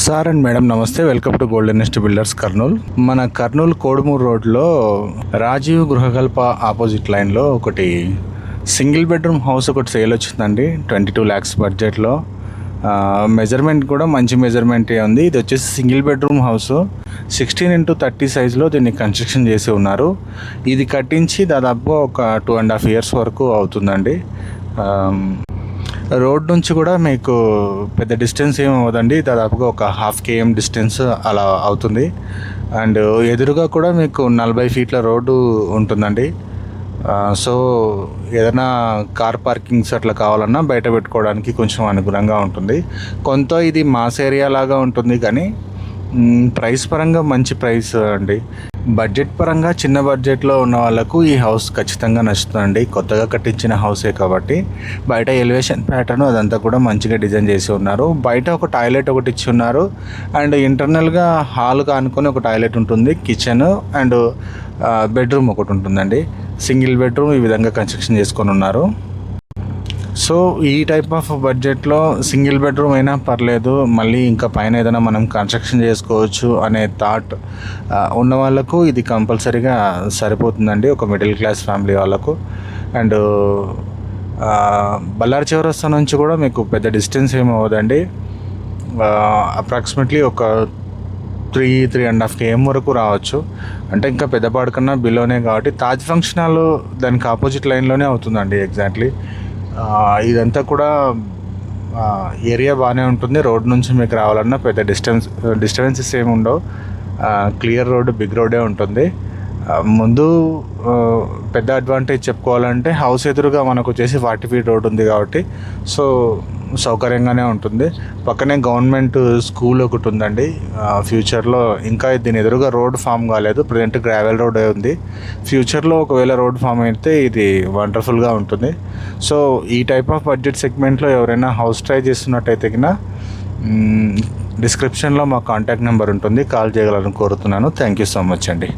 Sir and madam నమస్తే, welcome to golden nest builders Kurnool. మన కర్నూలు కోడుమూరు రోడ్లో రాజీవ్ గృహకల్ప ఆపోజిట్ లైన్లో ఒకటి సింగిల్ బెడ్రూమ్ హౌస్ ఒకటి సేల్ వచ్చిందండి. 22 lakhs బడ్జెట్లో. మెజర్మెంట్ కూడా మంచి మెజర్మెంటే ఉంది. ఇది వచ్చేసి సింగిల్ బెడ్రూమ్ హౌస్ 16x30 సైజులో దీన్ని కన్స్ట్రక్షన్ చేసి ఉన్నారు. ఇది కట్టించి దాదాపు ఒక 2.5 years వరకు అవుతుందండి. రోడ్ నుంచి కూడా మీకు పెద్ద డిస్టెన్స్ ఏమి అవ్వదండి, దాదాపుగా ఒక 1/2 km డిస్టెన్స్ అలా అవుతుంది. అండ్ ఎదురుగా కూడా మీకు 40 feet రోడ్డు ఉంటుందండి. సో ఏదైనా కార్ పార్కింగ్స్ అట్లా కావాలన్నా బయట పెట్టుకోవడానికి కొంచెం అనుగుణంగా ఉంటుంది. కొంత ఇది మాస్ ఏరియా లాగా ఉంటుంది, కానీ ప్రైస్ పరంగా మంచి ప్రైస్ అండి. బడ్జెట్ పరంగా చిన్న బడ్జెట్లో ఉన్న వాళ్ళకు ఈ హౌస్ ఖచ్చితంగా నచ్చుతుందండి. కొత్తగా కట్టించిన హౌసే కాబట్టి బయట ఎలివేషన్ ప్యాటర్న్ అదంతా కూడా మంచిగా డిజైన్ చేసి ఉన్నారు. బయట ఒక టాయిలెట్ ఒకటి ఇచ్చి ఉన్నారు. అండ్ ఇంటర్నల్గా హాల్గా అనుకుని ఒక టాయిలెట్ ఉంటుంది, కిచెన్ అండ్ బెడ్రూమ్ ఒకటి ఉంటుందండి. సింగిల్ బెడ్రూమ్ ఈ విధంగా కన్స్ట్రక్షన్ చేసుకొని ఉన్నారు. సో ఈ టైప్ ఆఫ్ బడ్జెట్లో సింగిల్ బెడ్రూమ్ అయినా పర్లేదు, మళ్ళీ ఇంకా పైన ఏదైనా మనం కన్స్ట్రక్షన్ చేసుకోవచ్చు అనే థాట్ ఉన్న వాళ్ళకు ఇది కంపల్సరీగా సరిపోతుందండి, ఒక మిడిల్ క్లాస్ ఫ్యామిలీ వాళ్ళకు. అండ్ బళ్ళారి చౌరస్తా నుంచి కూడా మీకు పెద్ద డిస్టెన్స్ ఏమి అవ్వదండి. అప్రాక్సిమేట్లీ ఒక 3.5 km వరకు రావచ్చు. అంటే ఇంకా పెద్దపాడు కన్నా బిలోనే కాబట్టి తాజ్ ఫంక్షన్ హాల్ దానికి ఆపోజిట్ లైన్లోనే అవుతుందండి ఎగ్జాక్ట్లీ. ఇదంతా కూడా ఏరియా బాగానే ఉంటుంది. రోడ్ నుంచి మీకు రావాలన్నా పెద్ద డిస్టర్బెన్సెస్ ఏమి ఉండవు. క్లియర్ రోడ్, బిగ్ రోడే ఉంటుంది. ముందు పెద్ద అడ్వాంటేజ్ చెప్పుకోవాలంటే హౌస్ ఎదురుగా మనకు వచ్చేసి 40 feet రోడ్ ఉంది కాబట్టి సో సౌకర్యంగానే ఉంటుంది. పక్కనే గవర్నమెంట్ స్కూల్ ఒకటి ఉందండి. ఫ్యూచర్లో ఇంకా దీని ఎదురుగా రోడ్ ఫామ్ కాలేదు, ప్రజెంట్ గ్రావెల్ రోడ్ ఉంది. ఫ్యూచర్లో ఒకవేళ రోడ్ ఫామ్ అయితే ఇది వండర్ఫుల్గా ఉంటుంది. సో ఈ టైప్ ఆఫ్ బడ్జెట్ సెగ్మెంట్లో ఎవరైనా హౌస్ ట్రై చేస్తున్నట్టయితే కింద డిస్క్రిప్షన్లో మా కాంటాక్ట్ నెంబర్ ఉంటుంది, కాల్ చేయగలని కోరుతున్నాను. థ్యాంక్ యూ సో మచ్ అండి.